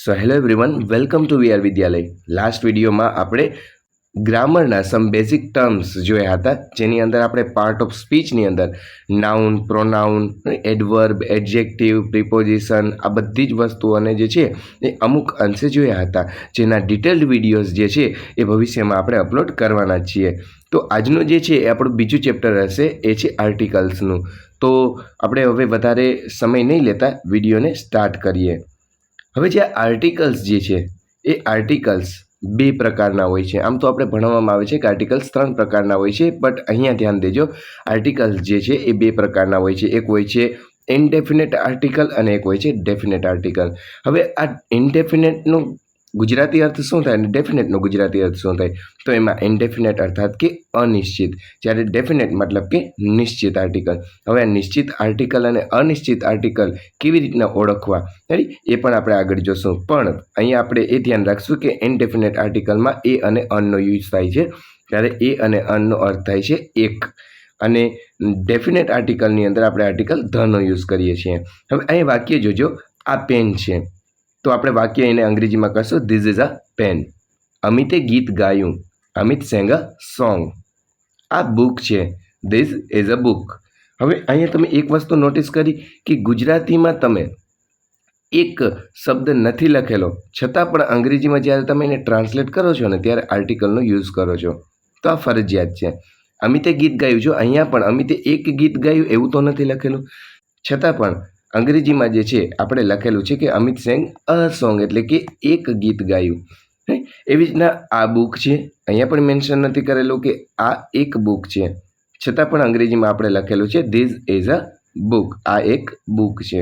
So hello everyone, welcome to VR Vidyalaya. Last વિડીયોમાં આપણે ગ્રામરના સમ basic terms જોયા હતા, જેની અંદર આપણે પાર્ટ ઓફ સ્પીચની અંદર noun, pronoun, adverb, adjective, preposition આ બધી જ વસ્તુઓને જે છે એ અમુક અંશે જોયા હતા, જેના ડિટેલ્ડ વિડીયોઝ જે છે એ ભવિષ્યમાં આપણે અપલોડ કરવાના છીએ. તો આજનું જે છે એ આપણું બીજું ચેપ્ટર હશે, એ છે આર્ટિકલ્સનું. તો આપણે હવે વધારે સમય નહીં લેતા વિડીયોને સ્ટાર્ટ કરીએ. હવે જે આર્ટિકલ્સ જે છે એ આર્ટિકલ્સ બે પ્રકારના હોય છે. આમ તો આપણે ભણવામાં આવે છે કે આર્ટિકલ્સ 3 પ્રકારના હોય છે, બટ અહીંયા ધ્યાન દેજો, આર્ટિકલ્સ જે છે એ બે પ્રકારના હોય છે. એક હોય છે ઇનડેફિનેટ આર્ટિકલ અને એક હોય છે ડેફિનેટ આર્ટિકલ. હવે આ ઇનડેફિનેટનો ગુજરાતી અર્થ શું થાય અને ડેફિનેટનો ગુજરાતી અર્થ શું થાય? તો એમાં ઇનડેફિનેટ અર્થાત કે અનિશ્ચિત, જ્યારે ડેફિનેટ મતલબ કે નિશ્ચિત આર્ટિકલ. હવે આ નિશ્ચિત આર્ટિકલ અને અનિશ્ચિત આર્ટિકલ કેવી રીતના ઓળખવા એ પણ આપણે આગળ જોશું. પણ અહીંયા આપણે એ ધ્યાન રાખશું કે ઇનડેફિનેટ આર્ટિકલમાં એ અને અનનો યુઝ થાય છે, ત્યારે એ અને અનનો અર્થ થાય છે એક, અને ડેફિનેટ આર્ટિકલની અંદર આપણે આર્ટિકલ ધનો યુઝ કરીએ છીએ. હવે અહીં વાક્ય જોજો, આ પેન છે, તો આપણે વાક્ય એને અંગ્રેજીમાં કહીશું ધીસ ઇઝ અ પેન. અમિતે ગીત ગાયું, અમિત સેંગ અ સોંગ. આ બુક છે, ધીસ ઇઝ અ બુક. હવે અહીંયા તમે એક વસ્તુ નોટિસ કરી કે ગુજરાતીમાં તમે એક શબ્દ નથી લખેલો, છતાં પણ અંગ્રેજીમાં જ્યારે તમે એને ટ્રાન્સલેટ કરો છો ને ત્યારે આર્ટિકલનો યુઝ કરો છો, તો આ ફરજિયાત છે. અમિતે ગીત ગાયું, જો અહીંયા પણ અમિતે એક ગીત ગાયું એવું તો નથી લખેલું, છતાં પણ અંગ્રેજીમાં જે છે આપણે લખેલું છે કે અમિત સેંગ અ સોંગ, એટલે કે એક ગીત ગાયું. એવી રીતના આ બુક છે, અહીંયા પણ મેન્શન નથી કરેલું કે આ એક બુક છે, છતાં પણ અંગ્રેજીમાં આપણે લખેલું છે ધીસ ઇઝ અ બુક, આ એક બુક છે.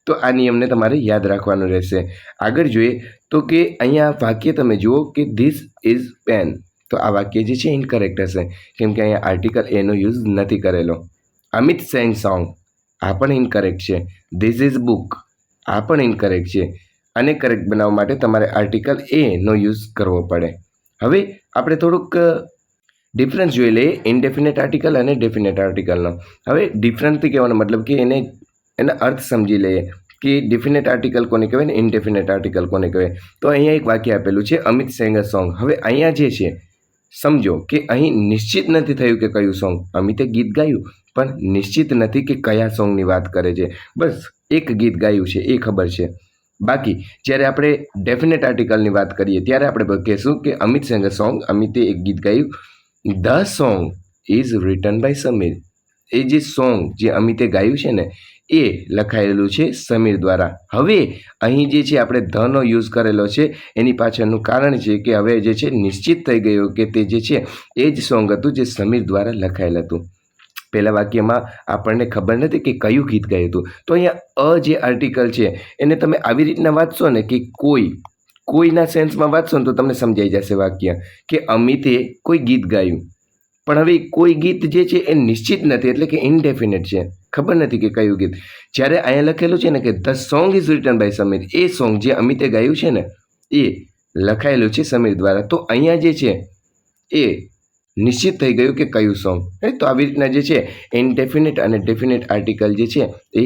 તો આ નિયમને તમારે યાદ રાખવાનો રહેશે. આગળ જોઈએ તો કે અહીંયા વાક્ય તમે જુઓ કે ધીસ ઇઝ પેન, તો આ વાક્ય જે છે ઇનકરેક્ટ હશે, કેમ કે અહીંયા આર્ટિકલ એનો યુઝ નથી કરેલો. અમિત સેંગ સોંગ, આ પણ ઇનકરેક્ટ છે. ધીસ ઇઝ બુક, આ પણ ઇનકરેક્ટ છે. આને કરેક્ટ બનાવવા માટે તમારે આર્ટિકલ એનો યુઝ કરવો પડે. હવે આપણે થોડુંક ડિફરન્સ જોઈ લઈએ ઇનડેફિનેટ આર્ટિકલ અને ડેફિનેટ આર્ટિકલનો. હવે ડિફરન્સથી કહેવાનો મતલબ કે એના અર્થ સમજી લઈએ કે ડેફિનેટ આર્ટિકલ કોને કહેવાય ને ઇનડેફિનેટ આર્ટિકલ કોને કહેવાય. તો અહીંયા એક વાક્ય આપેલું છે અમિત સેંગ અ સોંગ. હવે અહીંયા જે છે સમજો કે અહીં નિશ્ચિત નથી થયું કે કયું સોંગ. અમિતે ગીત ગાયું, પણ નિશ્ચિત નથી કે કયા સોંગની વાત કરે છે, બસ એક ગીત ગાયું છે એ ખબર છે. બાકી જ્યારે આપણે ડેફિનેટ આર્ટિકલની વાત કરીએ ત્યારે આપણે કહેશું કે અમિત સેંગ અ સોંગ, અમિતે એક ગીત ગાયું. The song is written by Sameer. એ જે સોંગ જે અમિતે ગાયું છે ને એ લખાયેલું છે સમીર દ્વારા. હવે અહીં જે છે આપણે ધનો યુઝ કરેલો છે, એની પાછળનું કારણ છે કે હવે જે છે નિશ્ચિત થઈ ગયું કે તે જે છે એ જ સોંગ હતું જે સમીર દ્વારા લખાયેલ હતું. પહેલા વાક્યમાં આપણને ખબર નથી કે કયું ગીત ગાયું હતું. તો અહીંયા અ જે આર્ટિકલ છે એને તમે આવી રીતના વાંચશો ને કે કોઈના સેન્સમાં વાંચશો ને તો તમને સમજાઈ જશે વાક્ય કે અમિતે કોઈ ગીત ગાયું, પણ હવે કોઈ ગીત જે છે એ નિશ્ચિત નથી, એટલે કે ઇનડેફિનેટ છે, ખબર નથી કે કયું ગીત. જ્યારે અહીંયા લખેલું છે ને કે the song is written by Sameer, એ સોંગ જે અમિતે ગાયું છે ને એ લખાયેલું છે સમીર દ્વારા, તો અહીંયા જે છે એ નિશ્ચિત થઈ ગયું કે કયું સોંગ. તો આવી રીતના જે છે ઇનડેફિનેટ અને ડેફિનેટ આર્ટિકલ જે છે એ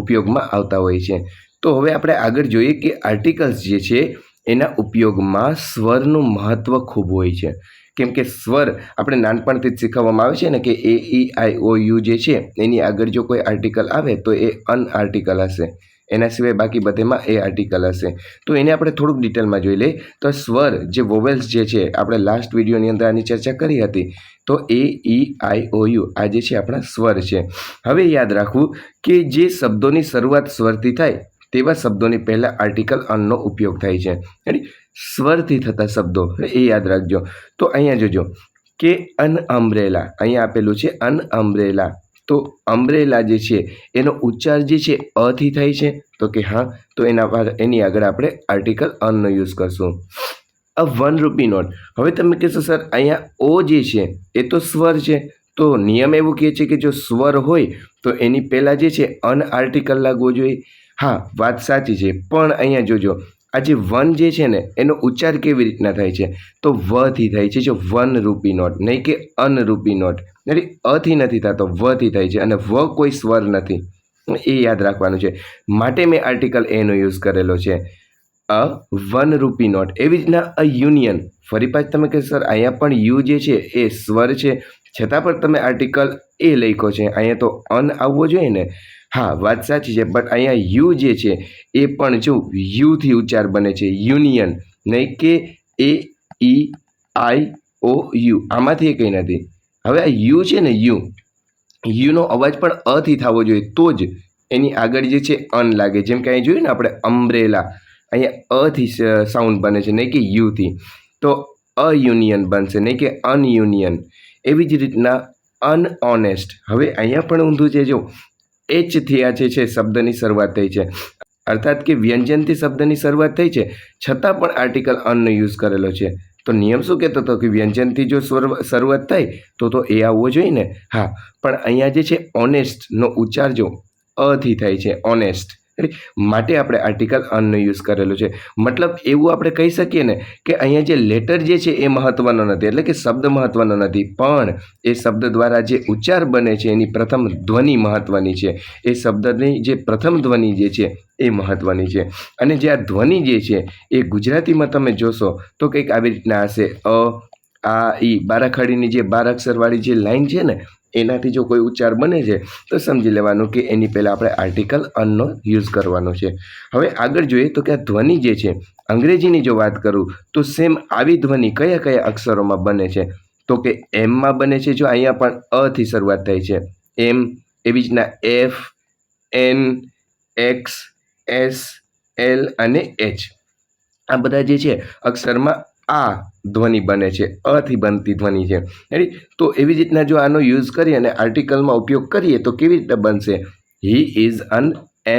ઉપયોગમાં આવતા હોય છે. તો હવે આપણે આગળ જોઈએ કે આર્ટિકલ્સ જે છે એના ઉપયોગમાં સ્વરનું મહત્ત્વ ખૂબ હોય છે. કેમ કે સ્વર આપણે નાનપણથી જ શીખવવામાં આવે છે ને કે એ ઈ આઈ ઓ યુ જે છે એની આગળ જો કોઈ આર્ટિકલ આવે તો એ અન આર્ટિકલ હશે, એના સિવાય બાકી બધેમાં એ આર્ટિકલ હશે. તો એને આપણે થોડુંક ડિટેલમાં જોઈ લઈએ. તો સ્વર જે વોવેલ્સ જે છે આપણે લાસ્ટ વિડીયોની અંદર આની ચર્ચા કરી હતી, તો એ ઈ આઈ ઓ યુ આ જે છે આપણા સ્વર છે. હવે યાદ રાખવું કે જે શબ્દોની શરૂઆત સ્વરથી થાય તેવા શબ્દોની પહેલાં આર્ટિકલ અનનો ઉપયોગ થાય છે. સ્વરથી થતા શબ્દો એ યાદ રાખજો. તો અહીંયા જોજો કે અન અમ્બ્રેલા, અહીંયા આપેલું છે અન અમ્બ્રેલા. તો અમ્બ્રેલા જે છે એનો ઉચ્ચાર જે છે અથી થાય છે, તો કે હા, તો એની આગળ આપણે આર્ટિકલ અનનો યુઝ કરશું. અ 1 રૂપી નોટ. હવે તમે કહેશો સર અહીંયા ઓ જે છે એ તો સ્વર છે, તો નિયમ એવું કહે છે કે જો સ્વર હોય તો એની પહેલાં જે છે અન આર્ટિકલ લાગવો જોઈએ. હા, વાત સાચી છે, પણ અહીંયા જોજો આ જે 1 જે છે ને એનો ઉચ્ચાર કેવી રીતના થાય છે, તો વથી થાય છે. જો 1 રૂપી નોટ, નહીં કે અનરૂપી નોટ, એટલે અથી નથી થતો, વથી થાય છે, અને વ કોઈ સ્વર નથી, એ યાદ રાખવાનું છે. માટે મેં આર્ટિકલ એનો યુઝ કરેલો છે. અ 1 રૂપી નોટ. એવી રીતના અ યુનિયન. ફરી પાછું તમે કહેશો સર અહીંયા પણ યુ જે છે એ સ્વર છે, છતાં પણ તમે આર્ટિકલ એ લખ્યો છે, અહીંયા તો અન આવવો જોઈએ ને. હા, વાત સાચી છે, બટ અહીંયા યુ જે છે એ પણ જો યુથી ઉચ્ચાર બને છે, યુનિયન, નહીં કે એ ઈ આઈ ઓ યુ, આમાંથી એ કંઈ નથી. હવે આ યુ છે ને, યુનો અવાજ પણ અથી થવો જોઈએ, તો જ એની આગળ જે છે અન લાગે. જેમ કે અહીં જોયું ને આપણે અમ્બ્રેલા, અહીંયા અથી સાઉન્ડ બને છે, નહીં કે યુથી. તો અયુનિયન બનશે, નહીં કે અનયુનિયન. એવી જ રીતના અનઓનેસ્ટ. હવે અહીંયા પણ ઊંધું છે, જો એચથી આ જે છે શબ્દની શરૂઆત થઈ છે, અર્થાત કે વ્યંજનથી શબ્દની શરૂઆત થઈ છે, છતાં પણ આર્ટિકલ અનનો યુઝ કરેલો છે. તો નિયમ શું કહેતો હતો કે વ્યંજનથી જો શરૂઆત થાય તો એ આવવો જોઈએ ને. હા, પણ અહીંયા જે છે ઓનેસ્ટનો ઉચ્ચાર જો અથી થાય છે, ઓનેસ્ટ, માટે આપણે આર્ટિકલ અનનો યુઝ કરેલો છે. મતલબ એવું આપણે કહી શકીએ ને કે અહીંયા જે લેટર જે છે એ મહત્ત્વનો નથી, એટલે કે શબ્દ મહત્ત્વનો નથી, પણ એ શબ્દ દ્વારા જે ઉચ્ચાર બને છે એની પ્રથમ ધ્વનિ મહત્ત્વની છે. એ શબ્દની જે પ્રથમ ધ્વનિ જે છે એ મહત્ત્વની છે. અને જે આ ધ્વનિ જે છે એ ગુજરાતીમાં તમે જોશો તો કંઈક આવી રીતના હશે, આ ઈ, બારાખડીની જે 12 અક્ષરવાળી જે લાઈન છે ને, એનાથી જો કોઈ ઉચ્ચાર બને છે તો સમજી લેવાનું કે એની પહેલાં આપણે આર્ટિકલ અનનો યુઝ કરવાનો છે. હવે આગળ જોઈએ તો કે આ ધ્વનિ જે છે, અંગ્રેજીની જો વાત કરું તો સેમ આવી ધ્વનિ કયા કયા અક્ષરોમાં બને છે, તો કે એમમાં બને છે. જો અહીંયા પણ અથી શરૂઆત થાય છે, એમ. એવી જ રીતના F, N, X, S, L અને એચ, આ બધા જે છે અક્ષરમાં આ ધ્વનિ બને છે, અથી બનતી ધ્વનિ છે. તો એવી જ રીતના જો આનો યુઝ કરીએ અને આર્ટિકલમાં ઉપયોગ કરીએ તો કેવી રીતે બનશે? હી ઇઝ અન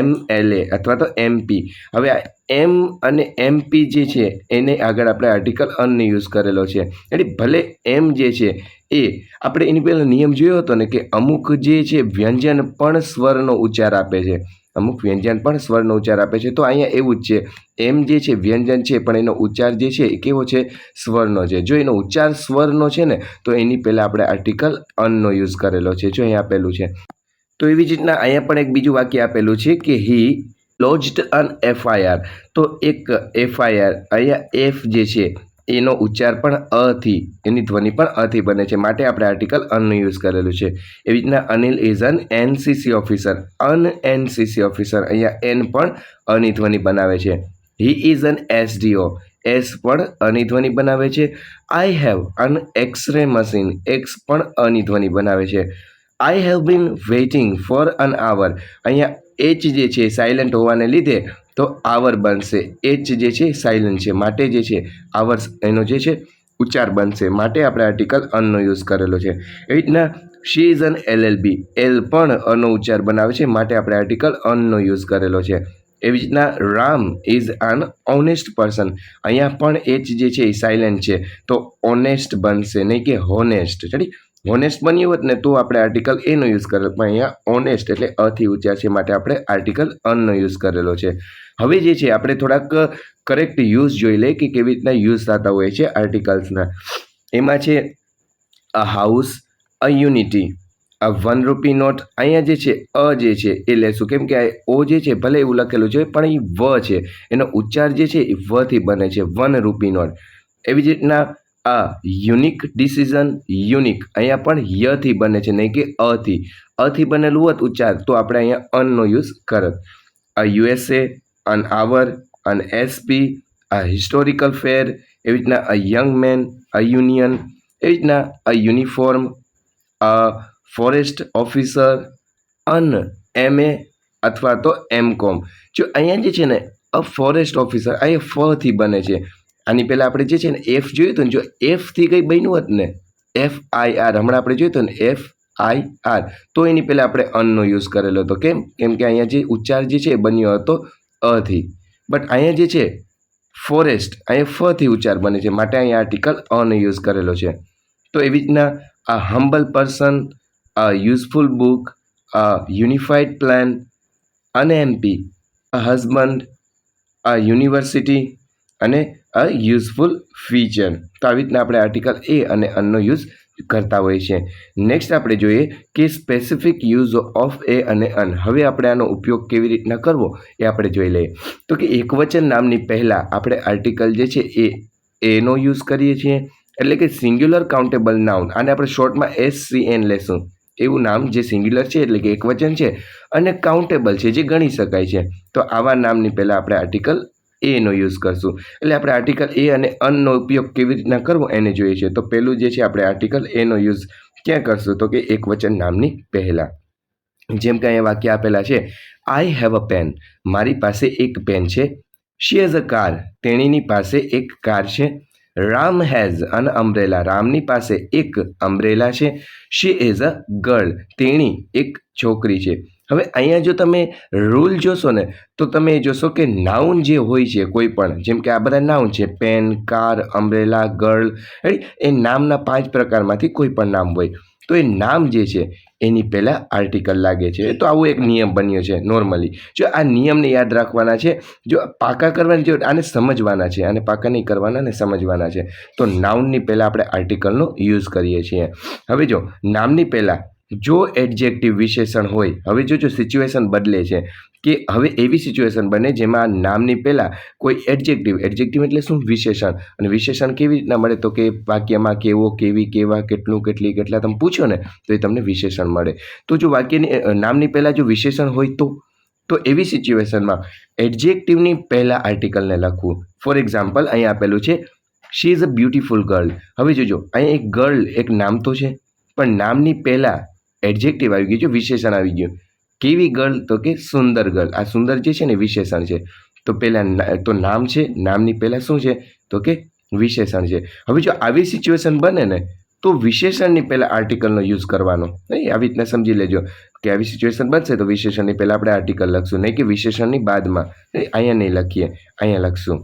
MLA અથવા તો MP. હવે આ એમ અને MP જે છે એને આગળ આપણે આર્ટિકલ અનને યુઝ કરેલો છે. એટલે ભલે એમ જે છે એ આપણે એની પહેલાં નિયમ જોયો હતો ને કે અમુક જે છે વ્યંજન પણ સ્વરનો ઉચ્ચાર આપે છે, અમુક વ્યંજન પણ સ્વરનો ઉચ્ચાર આપે છે. તો અહીંયા એવું જ છે, એમ જે છે વ્યંજન છે પણ એનો ઉચ્ચાર જે છે એ કેવો છે? સ્વરનો છે. જો એનો ઉચ્ચાર સ્વરનો છે ને તો એની પહેલાં આપણે આર્ટિકલ અનનો યુઝ કરેલો છે. જો અહીંયા આપેલું છે. તો એવી જ રીતના અહીંયા પણ એક બીજું વાક્ય આપેલું છે કે હી લોજ્ડ અન FIR. તો એક FIR, અહીંયા એફ જે છે એનો ઉચ્ચાર પણ અથી, એની ધ્વનિ પણ અથી બને છે, માટે આપણે આર્ટિકલ અનનો યુઝ કરેલું છે. એવી રીતના Anil is an NCC officer, NCC officer, અહીંયા એન પણ અની ધ્વનિ બનાવે છે. He is an SDO, S પણ અની ધ્વનિ બનાવે છે. I have an X-ray machine, X પણ અની ધ્વનિ બનાવે છે. I have been waiting for an hour, અહીંયા એચ જે છે સાયલન્ટ હોવાને લીધે તો આવર બનશે. એચ જે છે સાયલન્ટ છે, માટે જે છે આવર્સ એનો જે છે ઉચ્ચાર બનશે, માટે આપણે આર્ટિકલ અનનો યુઝ કરેલો છે. એવી રીતના she is an LLB, L પણ અનો ઉચ્ચાર બનાવે છે, માટે આપણે આર્ટિકલ અનનો યુઝ કરેલો છે. એવી રીતના Ram is an honest person, અહીંયા પણ એચ જે છે એ સાયલન્ટ છે, તો ઓનેસ્ટ બનશે, નહીં કે હોનેસ્ટ. ચડી, હોનેસ્ટ બન્યું હોત ને તો આપણે આર્ટિકલ એનો યુઝ કરેલો, પણ અહીંયા ઓનેસ્ટ એટલે અથી ઉચ્ચાર છે, માટે આપણે આર્ટિકલ અનનો યુઝ કરેલો છે. હવે જે છે આપણે થોડાક કરેક્ટ યુઝ જોઈ લઈએ કે કેવી રીતના યુઝ થતા હોય છે આર્ટિકલ્સના. એમાં છે અ હાઉસ, અ યુનિટી, આ 1 રૂપી નોટ. અહીંયા જે છે અ જે છે એ લેશું, કેમ કે આ ઓ જે છે ભલે એવું લખેલું છે પણ એ વ છે, એનો ઉચ્ચાર જે છે એ વથી બને છે, 1 રૂપી નોટ. એવી જ રીતના આ યુનિક ડિસિઝન, યુનિક, અહીંયા પણ યથી બને છે, નહીં કે અથી. અથી બનેલું હોત ઉચ્ચાર તો આપણે અહીંયા અનનો યુઝ કરત. A USA, an hour, an SP, a historical fair. એવી રીતના a young man, a union. એવી રીતના a uniform, a forest officer, an MA અથવા તો MCOM. જો અહીંયા જે છે ને અ ફોરેસ્ટ ઓફિસર, અહીંયા ફથી બને છે. આની પહેલાં આપણે જે છે ને એફ જોયું હતું ને, જો એફથી કંઈ બન્યું હોત ને FIR, હમણાં આપણે જોયું હતું ને FIR, તો એની પહેલાં આપણે અનનો યુઝ કરેલો હતો. કેમ? કેમ કે અહીંયા જે ઉચ્ચાર જે છે એ બન્યો હતો અથી, બટ અહીંયા જે છે ફોરેસ્ટ, અહીંયા ફથી ઉચ્ચાર બને છે, માટે અહીંયા આર્ટિકલ અનો યુઝ કરેલો છે. તો એવી રીતના આ humble person, a useful book, a unified plan, an MP, a husband, a university અને a useful feature. તો આવી રીતના આપણે આર્ટિકલ એ અને અનનો યુઝ કરતા હોય છે. નેક્સ્ટ આપણે જોઈએ કે સ્પેસિફિક યુઝ ઓફ એ અને અન. હવે આપણે આનો ઉપયોગ કેવી રીતના કરવો એ આપણે જોઈ લઈએ. તો કે એકવચન નામની પહેલાં આપણે આર્ટિકલ જે છે એનો યુઝ કરીએ છીએ, એટલે કે સિંગ્યુલર કાઉન્ટેબલ નાઉન. આને આપણે શોર્ટમાં SCN લેશું. એવું નામ જે સિંગ્યુલર છે એટલે કે એકવચન છે અને કાઉન્ટેબલ છે જે ગણી શકાય છે. તો આવા નામની પહેલાં આપણે આર્ટિકલ એનો યુઝ કરશું. એટલે આપણે આર્ટિકલ એ અને અનનો ઉપયોગ કેવી રીતના કરવો એને જોઈએ છે. તો પહેલું જે છે આપણે આર્ટિકલ એનો યુઝ ક્યાં કરશું? તો કે એકવચન નામની પહેલાં. જેમ કે અહીંયા વાક્ય આપેલા છે, આઈ હેવ અ પેન. મારી પાસે એક પેન છે. She has a car. તેણીની પાસે એક કાર છે. Ram has an umbrella. રામની પાસે એક અમ્બ્રેલા છે. She is a girl. તેણી એક છોકરી છે. હવે અહીંયા જો તમે રૂલ જોશો ને તો તમે જોશો કે નાઉન જે હોય છે કોઈ પણ, જેમ કે આ બધા નાઉન છે, પેન, કાર, અમ્બ્રેલા, ગર્લ, એ નામના 5 પ્રકારમાંથી કોઈ પણ નામ હોય તો એ નામ જે છે એની પહેલાં આર્ટિકલ લાગે છે. તો આવો એક નિયમ બન્યો છે નોર્મલી. જો આ નિયમને યાદ રાખવાના છે, જો પાકા કરવાની જો આને સમજવાના છે, આને પાકા નહીં કરવાના ને સમજવાના છે. તો નાઉનની પહેલાં આપણે આર્ટિકલનો યુઝ કરીએ છીએ. હવે જો નામની પહેલાં જો એડજેક્ટિવ વિશેષણ હોય, હવે જો સિચ્યુએશન બદલે છે કે હવે એવી સિચ્યુએશન બને જેમાં નામની પહેલાં કોઈ એડજેક્ટિવ એટલે શું? વિશેષણ. અને વિશેષણ કેવી રીતના મળે? તો કે વાક્યમાં કેવો, કેવી, કેવા, કેટલું, કેટલી, કેટલા તમે પૂછો ને તો એ તમને વિશેષણ મળે. તો જો વાક્યની નામની પહેલાં જો વિશેષણ હોય તો એવી સિચ્યુએશનમાં એડજેક્ટિવની પહેલાં આર્ટિકલને લખવું. ફોર એક્ઝામ્પલ અહીંયા આપેલું છે, she is a beautiful girl. હવે જોજો અહીંયા એક ગર્લ એક નામ તો છે, પણ નામની પહેલાં એડજેક્ટિવ આવી ગયું છે, વિશેષણ આવી ગયું. કેવી ગર્લ? તો કે સુંદર ગર્લ. આ સુંદર જે છે ને વિશેષણ છે. તો પહેલાં તો નામ છે, નામની પહેલાં શું છે? તો કે વિશેષણ છે. હવે જો આવી સિચ્યુએશન બને ને તો વિશેષણની પહેલાં આર્ટિકલનો યુઝ કરવાનો. નહીં, આવી રીતના સમજી લેજો કે આવી સિચ્યુએશન બનશે તો વિશેષણની પહેલાં આપણે આર્ટિકલ લખશું, નહીં કે વિશેષણની બાદમાં. અહીંયા નહીં લખીએ, અહીંયા લખશું.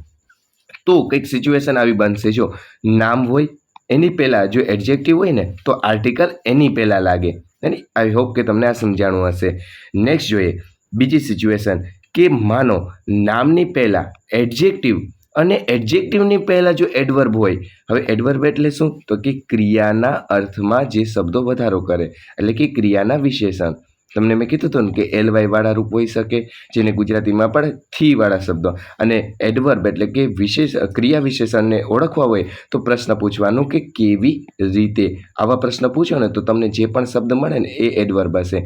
તો કંઈક સિચ્યુએશન આવી બનશે, જો નામ હોય એની પહેલાં જો એડજેક્ટિવ હોય ને તો આર્ટિકલ એની પહેલાં લાગે. આઈ હોપ કે તમને આ સમજાણું હશે. નેક્સ્ટ જોઈએ બીજી સિચ્યુએશન કે માનો નામની પહેલાં એડજેક્ટિવ અને એડજેક્ટિવની પહેલાં જો એડવર્બ હોય. હવે એડવર્બ એટલે શું? તો કે ક્રિયાના અર્થમાં જે શબ્દો વધારો કરે, એટલે કે ક્રિયાના વિશેષણ. તમને મેં કીધું હતું ને કે LY વાળા રૂપ હોઈ શકે, જેને ગુજરાતીમાં પણ થી વાળા શબ્દો. અને એડવર્બ એટલે કે ક્રિયા વિશેષણને ઓળખવા હોય તો પ્રશ્ન પૂછવાનું કે કેવી રીતે. આવા પ્રશ્ન પૂછો ને તો તમને જે પણ શબ્દ મળે ને એ એડવર્બ હશે.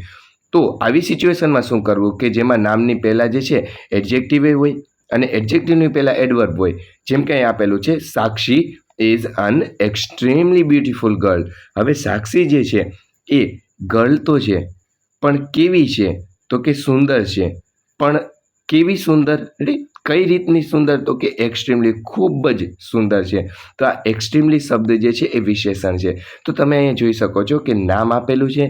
તો આવી સિચ્યુએશનમાં શું કરવું કે જેમાં નામની પહેલાં જે છે એડજેક્ટિવ હોય અને એડજેક્ટિવની પહેલાં એડવર્બ હોય. જેમ કે અહીં આપેલું છે, Sakshi is an extremely beautiful girl. હવે સાક્ષી જે છે એ ગર્લ તો છે, પણ કેવી છે? તો કે સુંદર છે. પણ કેવી સુંદર? એટલે કઈ રીતની સુંદર? તો કે એક્સ્ટ્રીમલી, ખૂબ જ સુંદર છે. તો આ એક્સ્ટ્રીમલી શબ્દ જે છે એ વિશેષણ છે. તો તમે અહીંયા જોઈ શકો છો કે નામ આપેલું છે,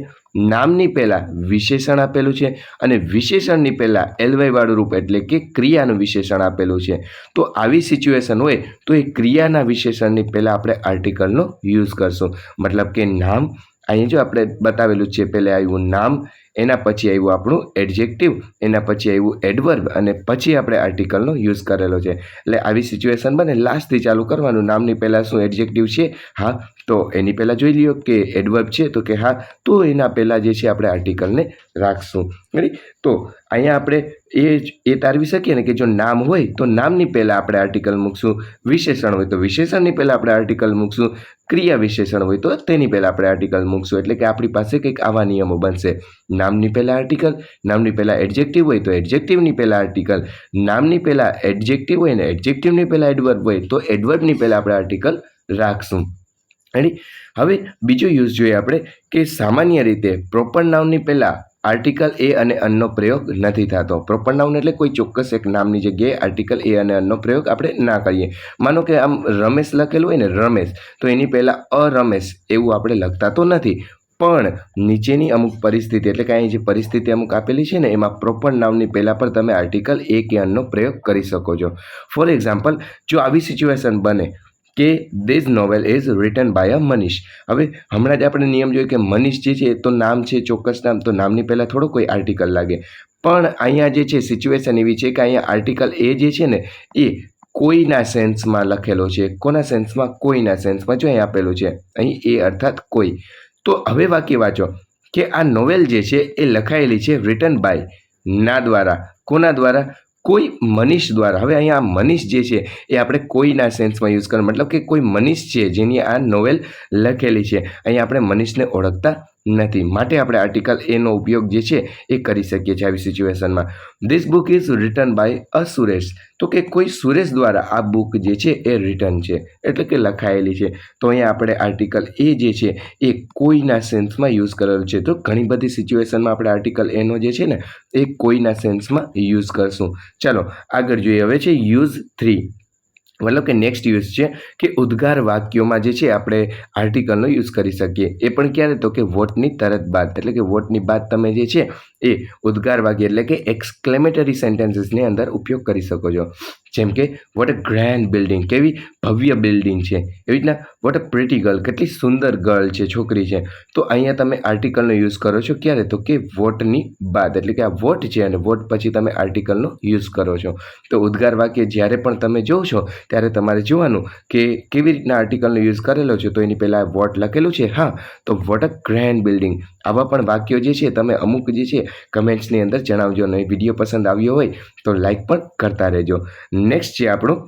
નામની પહેલાં વિશેષણ આપેલું છે અને વિશેષણની પહેલાં LY વાળું રૂપ એટલે કે ક્રિયાનું વિશેષણ આપેલું છે. તો આવી સિચ્યુએશન હોય તો એ ક્રિયાના વિશેષણની પહેલાં આપણે આર્ટિકલનો યુઝ કરશું. મતલબ કે નામ, અહીં જો આપણે બતાવેલું છે, પહેલાં આવ્યું નામ, એના પછી આવ્યું આપણું એડજેક્ટિવ, એના પછી આવ્યું એડવર્બ અને પછી આપણે આર્ટિકલનો યુઝ કરેલો છે. એટલે આવી સિચ્યુએશન બને લાસ્ટથી ચાલુ કરવાનું. નામની પહેલાં શું એડજેક્ટિવ છે? હા, તો એની પહેલાં જોઈ લ્યો કે એડવર્બ છે, તો કે હા, તો એના પહેલાં જે છે આપણે આર્ટિકલને રાખશું. તો અહીંયા આપણે એ તારવી શકીએ ને કે જો નામ હોય તો નામની પહેલાં આપણે આર્ટિકલ મૂકશું, વિશેષણ હોય તો વિશેષણની પહેલાં આપણે આર્ટિકલ મૂકશું, ક્રિયા વિશેષણ હોય તો તેની પહેલાં આપણે આર્ટિકલ મૂકશું. એટલે કે આપણી પાસે કંઈક આવા નિયમો બનશે. નામની પહેલાં આર્ટિકલ, નામની પહેલાં એડજેક્ટિવ હોય તો એડજેક્ટિવની પહેલાં આર્ટિકલ, નામની પહેલાં એડજેક્ટિવ હોય ને એડજેક્ટિવની પહેલાં એડવર્બ હોય તો એડવર્બની પહેલાં આપણે આર્ટિકલ રાખશું. હવે બીજો યુઝ જોઈએ આપણે કે સામાન્ય રીતે પ્રોપર નાઉનની પહેલાં આર્ટિકલ એ અને અનનો પ્રયોગ નથી થતો. પ્રોપર નાઉન એટલે કોઈ ચોક્કસ એક નામની જગ્યાએ આર્ટિકલ એ અને અનનો પ્રયોગ આપણે ના કરીએ. માનો કે આમ રમેશ લખેલું હોય ને રમેશ, તો એની પહેલાં અરમેશ એવું આપણે લખતા તો નથી, પણ નીચેની અમુક પરિસ્થિતિ એટલે કે અહીં જે પરિસ્થિતિ અમુક આપેલી છે ને એમાં પ્રોપર નાઉનની પહેલાં પણ તમે આર્ટિકલ એ કે અનનો પ્રયોગ કરી શકો છો. ફોર એક્ઝામ્પલ, જો આવી સિચ્યુએશન બને કે this novel is written by a Manish. હવે હમણાં જ આપણે નિયમ જોયો કે મનીષ જે છે તો નામ છે, ચોક્કસ નામ, તો નામની પહેલાં થોડો કોઈ આર્ટિકલ લાગે. પણ અહીંયા જે છે સિચ્યુએશન એવી છે કે અહીંયા આર્ટિકલ એ જે છે ને એ કોઈના સેન્સમાં લખેલો છે. કોના સેન્સમાં? કોઈના સેન્સમાં. જો અહીં આપેલું છે, અહીં એ અર્થાત કોઈ. તો હવે વાક્ય વાંચો કે આ નોવેલ જે છે એ લખાયેલી છે રિટન બાય, ના દ્વારા. કોના દ્વારા? કોઈ મનીષ દ્વારા. હવે અહીંયા મનીષ જે છે એ આપણે કોઈના સેન્સમાં યુઝ કરવાનો, મતલબ કે કોઈ મનીષ છે જેની આ નોવેલ લખેલી છે. અહીંયા આપણે મનીષને ઓળખતા નથી, માટે આપણે આર્ટિકલ એનો ઉપયોગ જે છે એ કરી શકીએ છીએ આવી સિચ્યુએશનમાં. This book is written by a Suresh. તો કે કોઈ સુરેશ દ્વારા આ બુક જે છે એ રિટન છે, એટલે કે લખાયેલી છે. તો અહીંયા આપણે આર્ટિકલ એ જે છે એ કોઈના સેન્સમાં યુઝ કરેલું છે. તો ઘણી બધી સિચ્યુએશનમાં આપણે આર્ટિકલ એનો જે છે ને એ કોઈના સેન્સમાં યુઝ કરશું. ચાલો આગળ જોઈએ. હવે છે યુઝ 3, મતલબ કે નેક્સ્ટ યુઝ છે કે ઉદ્ગાર વાક્યોમાં જે છે આપણે આર્ટિકલનો યુઝ કરી શકીએ. એ પણ ક્યારે? તો કે વોટની તરત બાદ, એટલે કે વોટની બાદ તમે જે છે એ ઉદ્ગાર વાક્ય એટલે કે એક્સક્લેમેટરી સેન્ટેન્સીસની અંદર ઉપયોગ કરી શકો છો. જેમ કે વોટ અ ગ્રેન્ડ બિલ્ડિંગ, કેવી ભવ્ય બિલ્ડિંગ છે. એવી રીતના વોટ અ પ્રિટી ગર્લ, કેટલી સુંદર ગર્લ છે, છોકરી છે. તો અહીંયા તમે આર્ટિકલનો યુઝ કરો છો ક્યારે? તો કે વોટની બાદ, એટલે કે આ વોટ છે અને વોટ પછી તમે આર્ટિકલનો યુઝ કરો છો. તો ઉદ્ગાર વાક્ય જ્યારે પણ તમે જોશો ત્યારે તમારે જોવાનું કે કેવી રીતના આર્ટિકલનો યુઝ કરેલો છે. તો એની પહેલાં વોટ લખેલું છે, હા, તો વોટ અ ગ્રેન્ડ બિલ્ડિંગ. આવા પણ વાક્યો જે છે તમે અમુક જે છે કમેન્ટ્સની અંદર જણાવજો. અને વિડીયો પસંદ આવ્યો હોય તો લાઈક પણ કરતા રહેજો. નેક્સ્ટ છે આપણું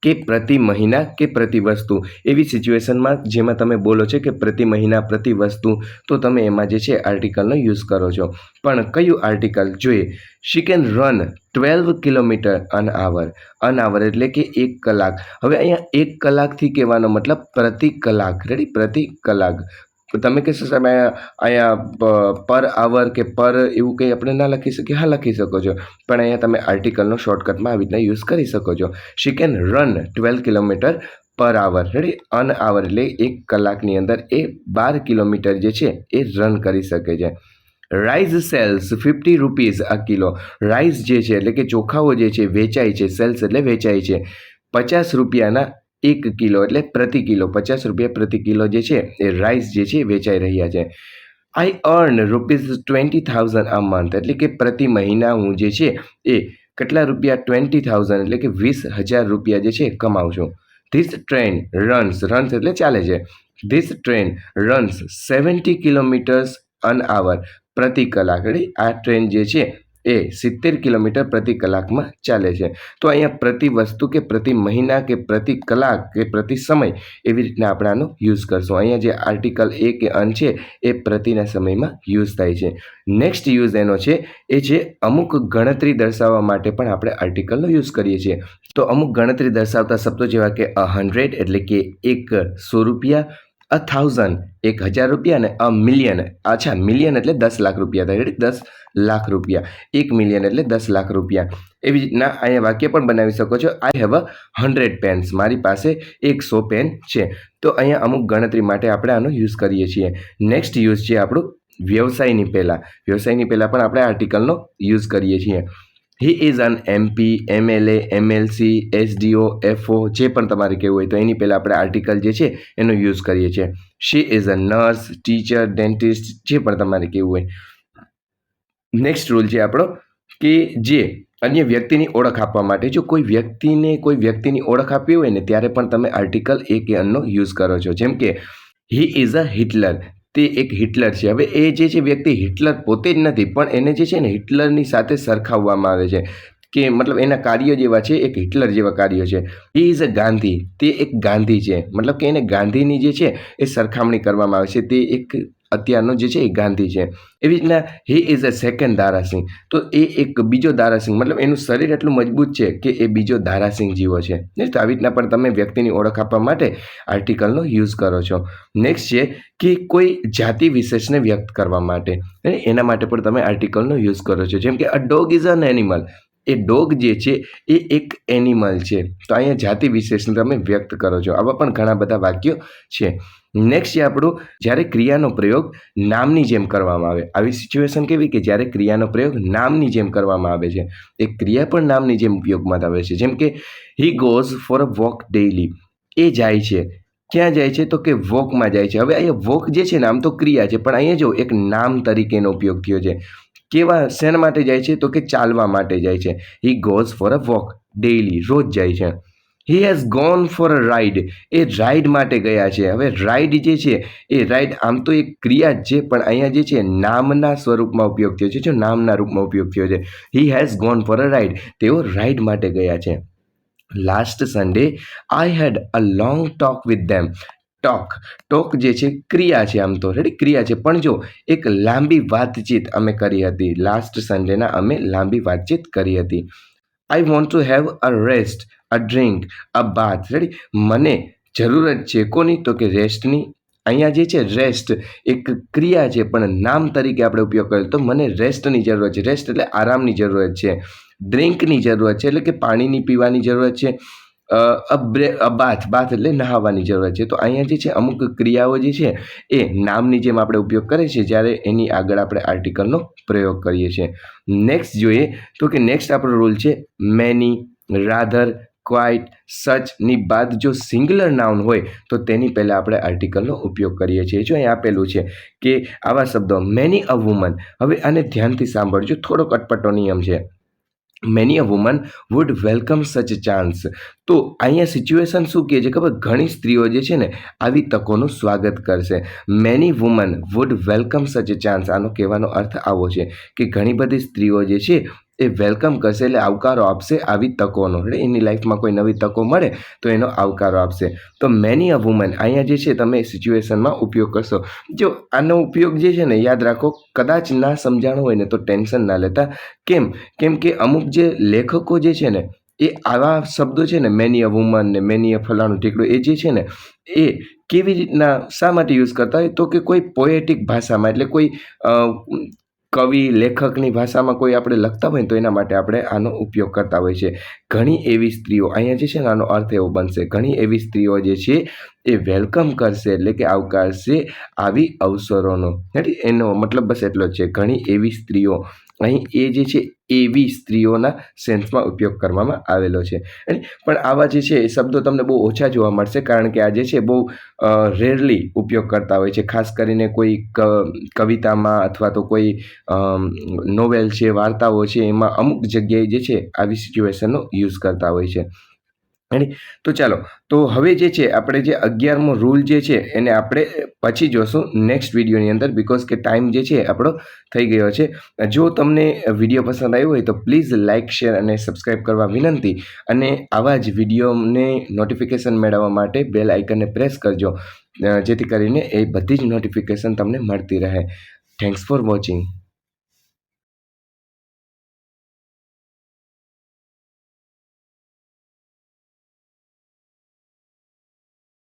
કે પ્રતિ મહિના કે પ્રતિ વસ્તુ. એવી સિચ્યુએશનમાં જેમાં તમે બોલો છો કે પ્રતિ મહિના પ્રતિ વસ્તુ, તો તમે એમાં જે છે આર્ટિકલનો યુઝ કરો છો. પણ કયું આર્ટિકલ જોઈએ? She can run 12 kilometre un hour. અન આવર એટલે કે 1 કલાક. હવે અહીંયા 1 કલાકથી કહેવાનો મતલબ પ્રતિ કલાક. રેડી? પ્રતિ કલાક. તમે કહેશો સાહેબ અહીંયા પર આવર કે પર એવું કંઈ આપણે ના લખી શકીએ? હા, લખી શકો છો, પણ અહીંયા તમે આર્ટિકલનો શોર્ટકટમાં આવી રીતના યુઝ કરી શકો છો. શી કેન રન 12 કિલોમીટર પર આવર. રેડી? અન આવર એટલે 1 કલાકની અંદર એ 12 કિલોમીટર જે છે એ રન કરી શકે છે. રાઈસ સેલ્સ 50 રૂપીઝ અ કિલો. રાઈસ જે છે એટલે કે ચોખાઓ જે છે વેચાય છે, સેલ્સ એટલે વેચાય છે 50 રૂપિયાના 1 કિલો, એટલે પ્રતિ કિલો 50 રૂપિયા પ્રતિ કિલો જે છે એ રાઈસ જે છે વેચાઈ રહ્યા છે. આઈ અર્ન ₹20,000 અ મંથ, એટલે કે પ્રતિ મહિના હું જે છે એ કેટલા રૂપિયા? 20,000 એટલે કે 20,000 રૂપિયા જે છે કમાઉં છું. ધીસ ટ્રેન રન્સ, રન્સ એટલે ચાલે છે. ધીસ ટ્રેન રન્સ 70 કિલોમીટર્સ અન આવર, પ્રતિ કલાક. આ ટ્રેન જે છે એ 70 કિલોમીટર પ્રતિ કલાકમાં ચાલે છે. તો અહીંયા પ્રતિ વસ્તુ કે પ્રતિ મહિના કે પ્રતિ કલાક કે પ્રતિ સમય એવી રીતના આપણે આનો યુઝ કરશું. અહીંયા જે આર્ટિકલ એ કે અન છે એ પ્રતિના સમયમાં યુઝ થાય છે. નેક્સ્ટ યુઝ એનો છે એ છે અમુક ગણતરી દર્શાવવા માટે પણ આપણે આર્ટિકલનો યુઝ કરીએ છીએ. તો અમુક ગણતરી દર્શાવતા શબ્દો જેવા કે 100 એટલે કે 100 રૂપિયા, 1000 1000 રૂપિયા, અને અ મિલિયન, અચ્છા મિલિયન એટલે 10 લાખ રૂપિયા થાય. 10 લાખ રૂપિયા. 1 મિલિયન એટલે 10 લાખ રૂપિયા. એવી રીતના અહીંયા વાક્ય પણ બનાવી શકો છો. આઈ હેવ 100 પેન્સ, મારી પાસે 100 પેન છે. તો અહીંયા અમુક ગણતરી માટે આપણે આનો યુઝ કરીએ છીએ. નેક્સ્ટ યુઝ છે આપણું વ્યવસાયની પહેલાં. વ્યવસાયની પહેલાં પણ આપણે આર્ટિકલનો યુઝ કરીએ છીએ. હી is un MP, MLA, MLC, SDO, FO, જે પણ તમારે કહેવું હોય તો એની પહેલાં આપણે આર્ટિકલ જે છે એનો યુઝ કરીએ છીએ. She is a nurse, teacher, dentist, જે પણ તમારે કહેવું હોય. નેક્સ્ટ રૂલ છે આપણો કે જે અન્ય વ્યક્તિની ઓળખ આપવા માટે, જો કોઈ વ્યક્તિની ઓળખ આપવી હોય ને ત્યારે પણ તમે આર્ટિકલ એ કે અનનો યુઝ કરો છો. જેમ કે હી ઇઝ અ હિટલર, તે એક હિટલર છે. હવે એ જે છે વ્યક્તિ હિટલર પોતે જ નથી, પણ એને જે છે ને હિટલરની સાથે સરખાવવામાં આવે છે કે મતલબ એના કાર્ય જેવા છે, એક હિટલર જેવા કાર્ય છે. હી ઇઝ અ ગાંધી, તે એક ગાંધી છે, મતલબ કે એને ગાંધીની જે છે એ સરખામણી કરવામાં આવે છે. તે એક અત્યારનો જે છે એ ગાંધી છે. એવી રીતના he is a second Darasinh, તો એ એક બીજો દારાસિંહ, મતલબ એનું શરીર એટલું મજબૂત છે કે એ બીજો દારાસિંહ જેવો છે. તો આવી રીતના પણ તમે વ્યક્તિની ઓળખ આપવા માટે આર્ટિકલનો યુઝ કરો છો. નેક્સ્ટ છે કે કોઈ જાતિ વિશેષને વ્યક્ત કરવા માટે, એના માટે પણ તમે આર્ટિકલનો યુઝ કરો છો. જેમ કે a dog is an animal, A dog જે છે એ એક એનિમલ છે. તો અહીંયા જાતિ વિશેષને તમે વ્યક્ત કરો છો. આવા પણ ઘણા બધા વાક્યો છે. નેક્સ્ટ છે આપણું જ્યારે ક્રિયાનો પ્રયોગ નામની જેમ કરવામાં આવે. આવી સિચ્યુએશન કેવી કે જ્યારે ક્રિયાનો પ્રયોગ નામની જેમ કરવામાં આવે છે. એ ક્રિયા પણ નામની જેમ ઉપયોગમાં આવે છે. જેમ કે he goes for a walk daily, એ જાય છે. ક્યાં જાય છે? તો કે વોકમાં જાય છે. હવે અહીંયા વોક જે છે ને આમ તો ક્રિયા છે, પણ અહીંયા જો એક નામ તરીકેનો ઉપયોગ થયો છે. કેવા શેના માટે જાય છે? તો કે ચાલવા માટે જાય છે. He goes for a walk, daily રોજ જાય છે. He has gone for a ride, એ રાઇડ માટે ગયા છે. હવે રાઇડ જે છે એ રાઇડ આમ તો એક ક્રિયા જ છે, પણ અહીંયા જે છે નામના સ્વરૂપમાં ઉપયોગ થયો છે, જો નામના રૂપમાં ઉપયોગ થયો છે. He has gone for a ride, તેઓ રાઇડ માટે ગયા છે. Last Sunday I had a long talk with them. Talk જે છે ક્રિયા છે, આમ તો રેડી ક્રિયા છે, પણ જો એક લાંબી વાતચીત અમે કરી હતી. લાસ્ટ સન્ડેના અમે લાંબી વાતચીત કરી હતી. I want to have a rest, a drink, a bath. Ready, મને જરૂરત છે કોની, તો કે રેસ્ટની. અહીંયા જે છે રેસ્ટ એક ક્રિયા છે, પણ નામ તરીકે આપણે ઉપયોગ કરીએ તો મને રેસ્ટની જરૂરત છે. રેસ્ટ એટલે આરામની જરૂરત છે. ડ્રિંકની જરૂરત છે એટલે કે પાણીની પીવાની જરૂરત છે. બાથ એટલે નહાવાની જરૂરત છે. તો અહીંયા જે છે અમુક ક્રિયાઓ જે છે એ નામની જેમ આપણે ઉપયોગ કરીએ છીએ જ્યારે એની આગળ આપણે આર્ટિકલનો પ્રયોગ કરીએ છીએ. નેક્સ્ટ જોઈએ તો કે નેક્સ્ટ આપણો રૂલ છે મેની, રાધર, ક્વાઇટ, સચની બાદ જો સિંગ્યુલર નાઉન હોય તો તેની પહેલાં આપણે આર્ટિકલનો ઉપયોગ કરીએ છીએ. જો અહીં આપેલું છે કે આવા શબ્દો મેની અ વુમન. હવે આને ધ્યાનથી સાંભળજો, થોડોક અટપટો નિયમ છે. Many a woman would welcome such chance. તો અહીંયા સિચ્યુએશન શું કહે છે ખબર, ઘણી સ્ત્રીઓ જે છે ને આવી તકોનું સ્વાગત કરશે. Many woman would welcome such chance, આનો કહેવાનો અર્થ આવો છે કે ઘણી બધી સ્ત્રીઓ જે છે એ વેલકમ કરશે એટલે આવકારો આપશે આવી તકોનો. એટલે એની લાઈફમાં કોઈ નવી તકો મળે તો એનો આવકારો આપશે. તો મેની અ વુમન અહીંયા જે છે તમે સિચ્યુએશનમાં ઉપયોગ કરશો. જો આનો ઉપયોગ જે છે ને યાદ રાખો, કદાચ ના સમજાણો હોય ને તો ટેન્શન ના લેતા. કેમ કે અમુક જે લેખકો જે છે ને એ આવા શબ્દો છે ને મેની અ વુમન ને મેની અ ફલાણું ઠીકડું, એ જે છે ને એ કેવી રીતના શા માટે યુઝ કરતા હોય તો કે કોઈ પોએટિક ભાષામાં, એટલે કોઈ કવિ લેખકની ભાષામાં કોઈ આપણે લખતા હોય તો એના માટે આપણે આનો ઉપયોગ કરતા હોય છે. ઘણી એવી સ્ત્રીઓ, અહીંયા જે છે ને આનો અર્થ એવો બનશે, ઘણી એવી સ્ત્રીઓ જે છે એ વેલકમ કરશે એટલે કે આવકારશે આવી અવસરોનો. એનો મતલબ બસ એટલો જ છે, ઘણી એવી સ્ત્રીઓ. અહીં એ જે છે એવી સ્ત્રીઓના સેન્સમાં ઉપયોગ કરવામાં આવેલો છે. પણ આવા જે છે એ શબ્દો તમને બહુ ઓછા જોવા મળશે, કારણ કે આ જે છે બહુ રેરલી ઉપયોગ કરતા હોય છે. ખાસ કરીને કોઈ કવિતામાં અથવા તો કોઈ નોવેલ છે, વાર્તાઓ છે, એમાં અમુક જગ્યાએ જે છે આવી સિચ્યુએશનનો યુઝ કરતા હોય છે. તો ચાલો, તો હવે જે છે આપણે જે 11મો રૂલ જે છે એને આપણે પછી જોશું નેક્સ્ટ વિડીયોની અંદર, બિકોઝ કે ટાઈમ જે છે આપણો થઈ ગયો છે. જો તમને વિડીયો પસંદ આવ્યો હોય તો પ્લીઝ લાઇક, શેર અને સબસ્ક્રાઈબ કરવા વિનંતી. અને આવા જ વિડીયોને નોટિફિકેશન મેળવવા માટે બેલ આઇકનને પ્રેસ કરજો, જેથી કરીને એ બધી જ નોટિફિકેશન તમને મળતી રહે. Thanks for watching.